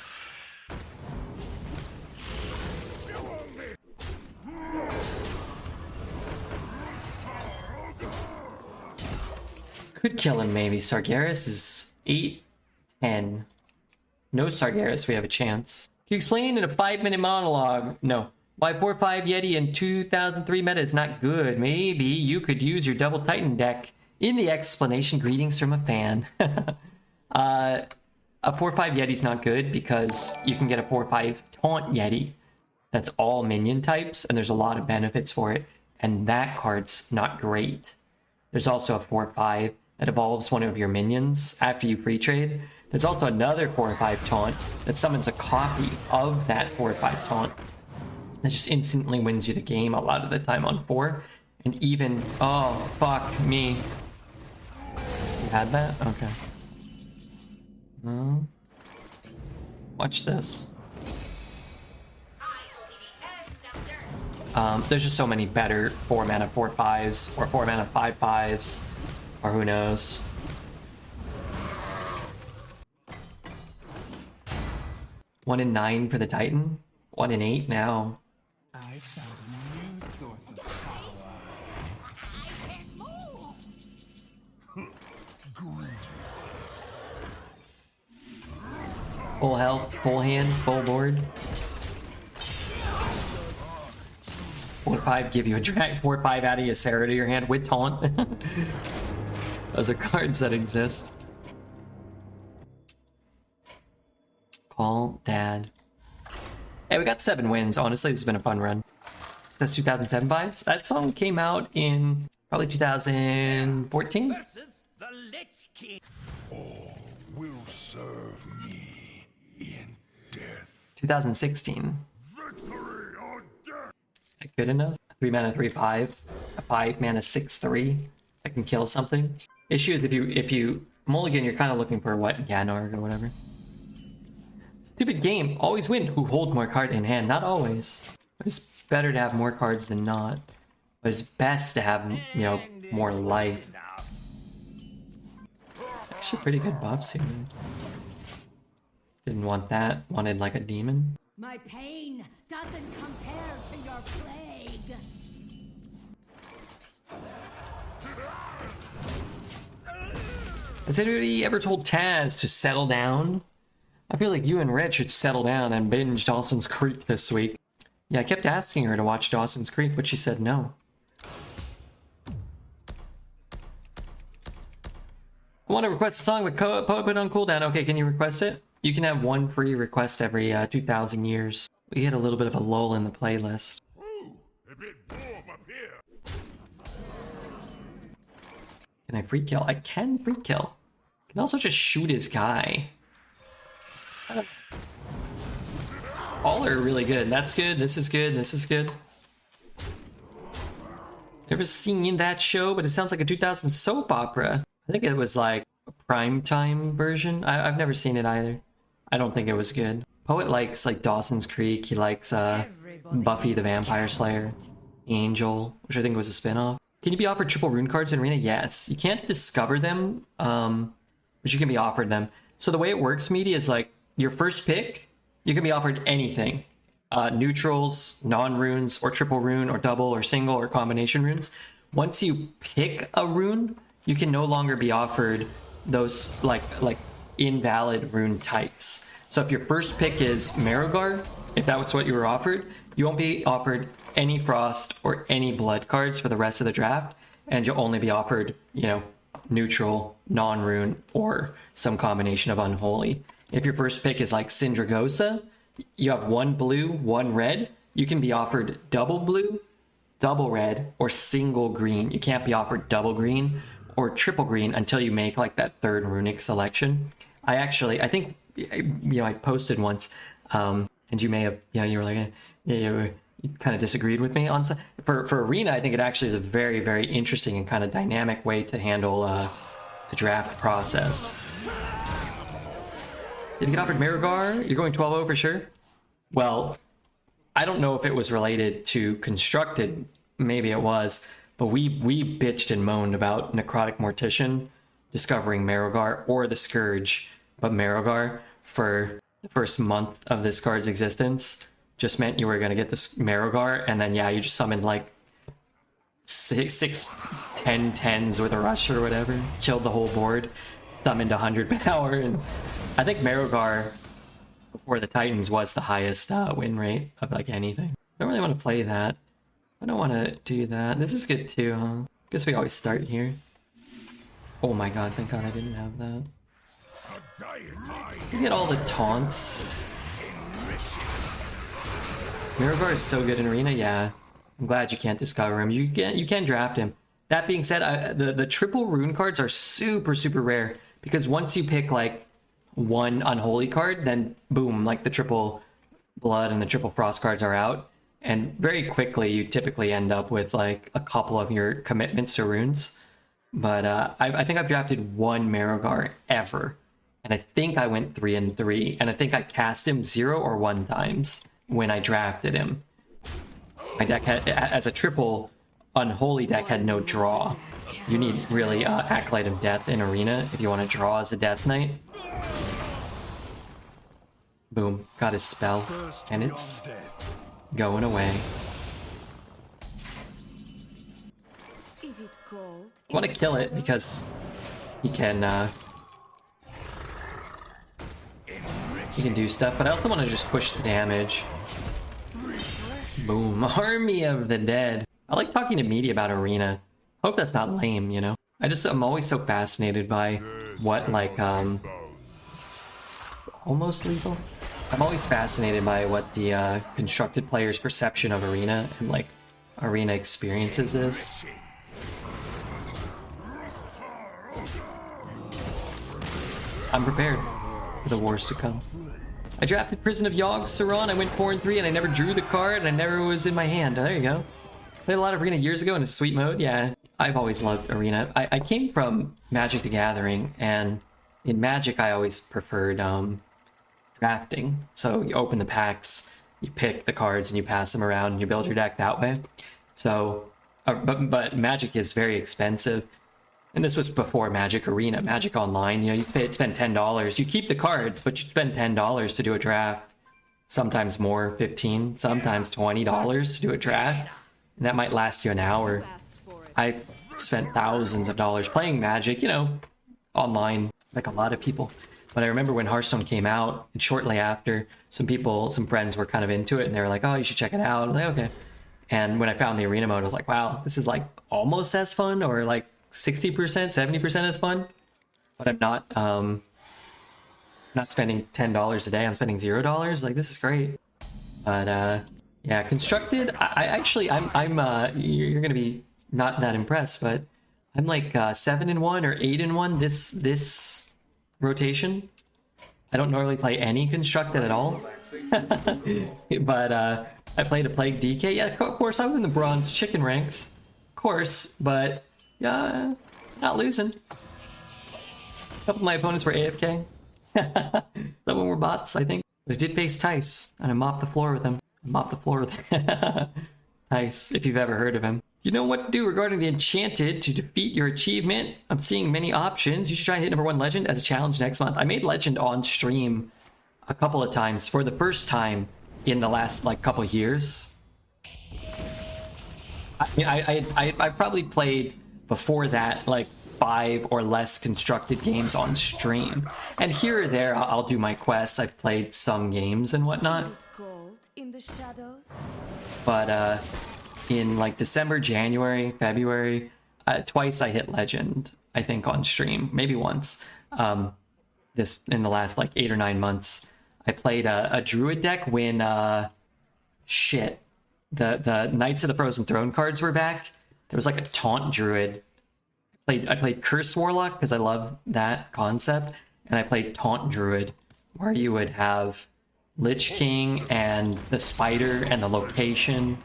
Could kill him maybe. Sargeras is 8-10. No Sargeras, we have a chance. Can you explain in a 5-minute monologue? No. Why 4-5 Yeti in 2003 meta is not good? Maybe you could use your double Titan deck in the explanation. Greetings from a fan. A 4-5 Yeti's not good because you can get a 4-5 Taunt Yeti. That's all minion types, and there's a lot of benefits for it. And that card's not great. There's also a 4-5 that evolves one of your minions after you free trade. There's also another 4-5 taunt that summons a copy of that 4-5 taunt. That just instantly wins you the game a lot of the time on 4. And even, oh, fuck me. You had that? Okay. Watch this. There's just so many better 4-mana 4-5s or 4-mana 5-5s, or who knows. One in 9 for the Titan. 1 in 8 now. I found a new source of power. Full health, full hand, full board. 4-5 give you a drag. 4-5 out of your Sarah to your hand with taunt. Those are cards that exist. Call Dad. Hey, we got 7 wins. Honestly, this has been a fun run. That's 2007 vibes. That song came out in probably 2014. Versus the Lich King. All will serve me in death. 2016. Victory or death. That good enough? 3-mana 3-5. A 5-mana 6-3. I can kill something. Issue is if you mulligan, you're kind of looking for what? Yanarg or whatever. Stupid game. Always win who hold more card in hand. Not always. It's better to have more cards than not. But it's best to have, you know, more life. Actually pretty good buffs here. Didn't want that. Wanted like a demon. My pain doesn't compare to your plague. Has anybody ever told Taz to settle down? I feel like you and Rich should settle down and binge Dawson's Creek this week. Yeah, I kept asking her to watch Dawson's Creek, but she said no. I want to request a song with Poet put on cooldown. Okay, can you request it? You can have one free request every 2,000 years. We hit a little bit of a lull in the playlist. Ooh, a bit warm up here. Can I free kill? I can free kill. can also just shoot his guy. All are really good. That's good. This is good. This is good. Never seen that show, but it sounds like a 2000 soap opera. I think it was like a primetime version. I've never seen it either. I don't think it was good. Poet likes like Dawson's Creek. He likes Buffy the Vampire Slayer, Angel, which I think was a spinoff. Can you be offered triple rune cards in Arena? Yes. You can't discover them, but you can be offered them. So the way it works, Meaty, is like your first pick, you can be offered anything. Neutrals, non-runes, or triple rune, or double, or single, or combination runes. Once you pick a rune, you can no longer be offered those like invalid rune types. So if your first pick is Marigar, if that was what you were offered, you won't be offered any frost or any blood cards for the rest of the draft, and you'll only be offered, you know, neutral, non-rune, or some combination of unholy. If your first pick is like Syndragosa, you have one blue, one red, you can be offered double blue, double red, or single green. You can't be offered double green or triple green until you make like that third runic selection. I think, you know, I posted once, and you may have, you know, you were like, you kind of disagreed with me on some. For Arena, I think it actually is a very, very interesting and kind of dynamic way to handle the draft process. Did you get offered Marigar? You're going 12-0 for sure? Well, I don't know if it was related to Constructed. Maybe it was. But we bitched and moaned about Necrotic Mortician discovering Marigar, or the Scourge, but Marigar for the first month of this card's existence just meant you were going to get this Marigar, and then yeah, you just summoned like 10 10s with a rush or whatever, killed the whole board, summoned 100 power, and I think Marigar before the Titans was the highest win rate of like anything. I don't really want to play that. I don't want to do that. This is good too, huh? Guess we always start here. Oh my god, thank god I didn't have that. You get all the taunts. Marigar is so good in Arena, yeah. I'm glad you can't discover him. You can draft him. That being said, the triple rune cards are super, super rare, because once you pick like one unholy card, then boom, like the triple blood and the triple frost cards are out, and very quickly you typically end up with like a couple of your commitments to runes. But I think I've drafted one Marigar ever, and I think I went 3-3, and I think I cast him 0 or 1 times when I drafted him. My deck had, as a triple unholy deck, had no draw. You need really Acolyte of Death in Arena if you want to draw as a Death Knight. Boom, got his spell, and it's going away. Is it cold? I want to kill it because he can do stuff, but I also want to just push the damage. Boom, Army of the Dead. I like talking to media about Arena. Hope that's not lame, you know? I'm always so fascinated by what, like, almost lethal? I'm always fascinated by what the constructed player's perception of Arena and, like, Arena experiences is. I'm prepared for the wars to come. I drafted Prison of Yogg Saron. I went 4-3 and I never drew the card and I never was in my hand. Oh, there you go. Played a lot of Arena years ago in a sweet mode. Yeah, I've always loved Arena. I came from Magic the Gathering, and in Magic I always preferred drafting. So you open the packs, you pick the cards and you pass them around and you build your deck that way. So, but Magic is very expensive. And this was before Magic Arena, Magic Online. You know, you spend $10. You keep the cards, but you spend $10 to do a draft. Sometimes more, 15, sometimes $20 to do a draft. And that might last you an hour. I spent thousands of dollars playing Magic, you know, online, like a lot of people. But I remember when Hearthstone came out, and shortly after, some friends were kind of into it, and they were like, oh, you should check it out. I was like, okay. And when I found the Arena mode, I was like, wow, this is like almost as fun, or like 60%, 70% as fun. But I'm not spending $10 a day. I'm spending $0. Like, this is great. But yeah, constructed. You're gonna be not that impressed, but I'm like 7-1 or 8-1 this rotation. I don't normally play any constructed at all. But I played a Plague DK. Yeah, of course, I was in the bronze chicken ranks. Of course, but yeah, not losing. A couple of my opponents were AFK. Some of them were bots, I think. But I did face Tice, and I mopped the floor with him. Tice, if you've ever heard of him. You know what to do regarding the Enchanted to defeat your achievement. I'm seeing many options. You should try and hit #1 Legend as a challenge next month. I made Legend on stream a couple of times for the first time in the last like couple years. I probably played before that like 5 or less constructed games on stream, and here or there I'll do my quests. I've played some games and whatnot, Gold in the shadows. but in like December, January, February, twice I hit Legend, I think, on stream, maybe once. This in the last like 8 or 9 months. I played a Druid deck when the Knights of the Frozen Throne cards were back. There was like a Taunt Druid. I played Curse Warlock because I love that concept, and I played Taunt Druid, where you would have Lich King and the Spider and the location.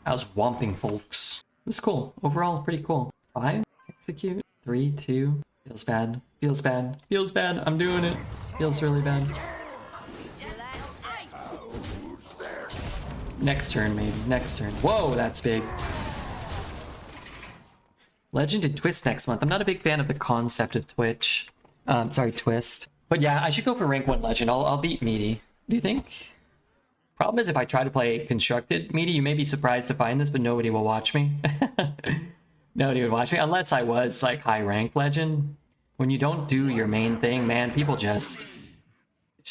I was whomping folks. It was cool. Overall, pretty cool. 5, execute. 3, 2. Feels bad. Feels bad. Feels bad. I'm doing it. Feels really bad. Next turn, maybe. Next turn. Whoa, that's big. Legend and Twist next month. I'm not a big fan of the concept of Twitch. Twist. But yeah, I should go for rank 1 Legend. I'll beat Meaty. Do you think? Problem is, if I try to play constructed Meaty, you may be surprised to find this, but nobody will watch me. Nobody would watch me unless I was like high rank Legend. When you don't do your main thing, man, people just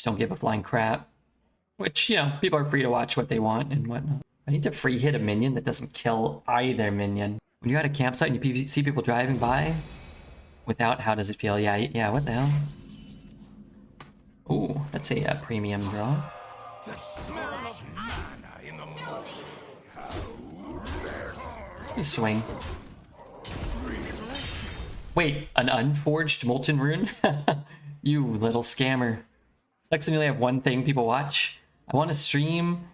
don't give a flying crap. Which, you know, people are free to watch what they want and whatnot. I need to free hit a minion that doesn't kill either minion. When you're at a campsite and you see people driving by without, how does it feel? Yeah, what the hell? Ooh, that's a premium draw. The smell of mana in the morning. Swing. Wait, an unforged molten rune? You little scammer. It's like when you only have one thing people watch. I want to stream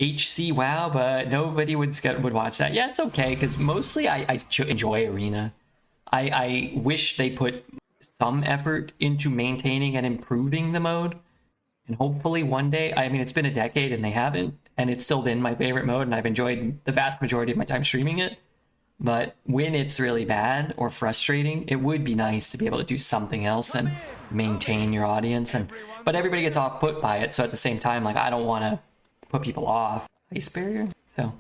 HC WoW, but nobody would watch that. Yeah, it's okay, because mostly I enjoy Arena. I wish they put some effort into maintaining and improving the mode. And hopefully one day, I mean, it's been a decade and they haven't, and it's still been my favorite mode, and I've enjoyed the vast majority of my time streaming it. But when it's really bad or frustrating, it would be nice to be able to do something else and maintain your audience. But everybody gets off put by it, so at the same time, like, I don't want to put people off. Ice barrier. So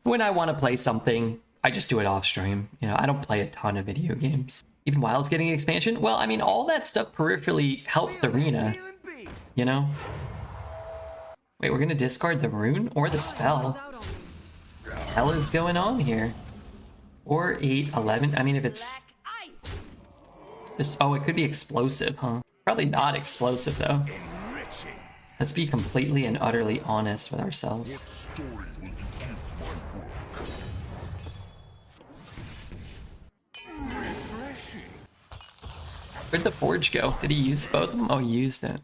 when I want to play something, I just do it off stream. You know, I don't play a ton of video games. Even WoW's getting expansion. Well, I mean, all that stuff peripherally helps Arena. You know? Wait, we're gonna discard the rune or the spell? What the hell is going on here? 4, 8, 11. I mean, if it's just, oh, it could be explosive, huh? Probably not explosive though. Let's be completely and utterly honest with ourselves. Where'd the forge go? Did he use both of them? Oh, he used it.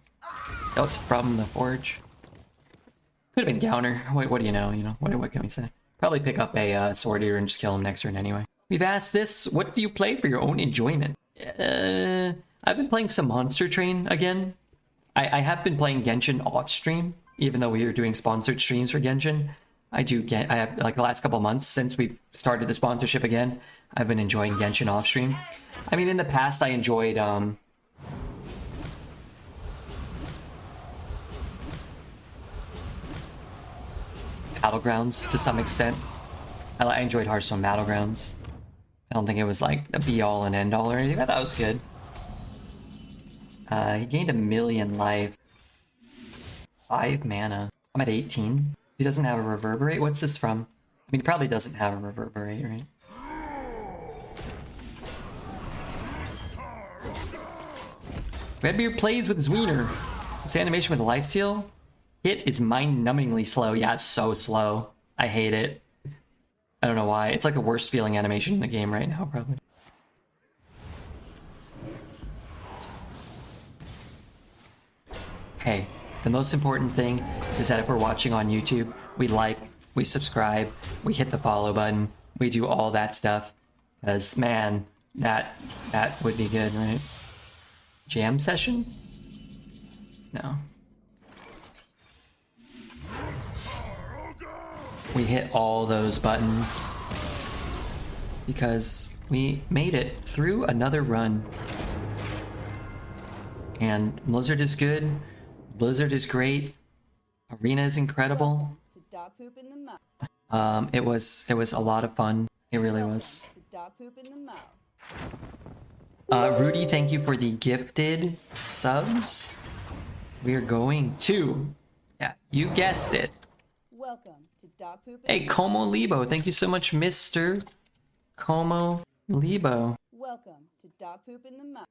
That was from the forge. Could have been counter. What do you know? You know, what can we say? Probably pick up a sword eater and just kill him next turn anyway. We've asked this: what do you play for your own enjoyment? I've been playing some Monster Train again. I have been playing Genshin off stream, even though we were doing sponsored streams for Genshin. I have, like, the last couple months since we've started the sponsorship again, I've been enjoying Genshin off stream. I mean, in the past I enjoyed Battlegrounds to some extent. I enjoyed Hearthstone Battlegrounds. I don't think it was like the be-all and end-all or anything, but that was good. He gained 1,000,000 life. 5 mana. I'm at 18. He doesn't have a reverberate? What's this from? I mean, he probably doesn't have a reverberate, right? Redbeard plays with Zwiener. This animation with a lifesteal hit is mind-numbingly slow. Yeah, it's so slow. I hate it. I don't know why. It's like the worst feeling animation in the game right now, probably. hey, the most important thing is that if we're watching on YouTube, we like, we subscribe, we hit the follow button, we do all that stuff. Because, man, that would be good, right? Jam session? No. We hit all those buttons because we made it through another run. And Blizzard is good. Blizzard is great. Arena is incredible. It was a lot of fun. It really was. Rudy, thank you for the gifted subs. We are going to, yeah, you guessed it. Welcome to Dog Poop. Hey, Como Lebo, thank you so much, Mr. Como Lebo. Welcome to Dog Poop in the Mouth.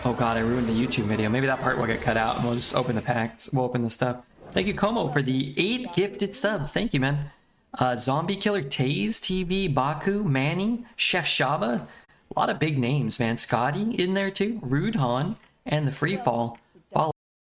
Oh god, I ruined the YouTube video. Maybe that part will get cut out and we'll just open the packs. We'll open the stuff. Thank you, Como, for the 8 gifted subs. Thank you, man. Zombie Killer, Taze, TV, Baku, Manny, Chef Shaba. A lot of big names, man. Scotty in there too. Rude Han and the Free Fall.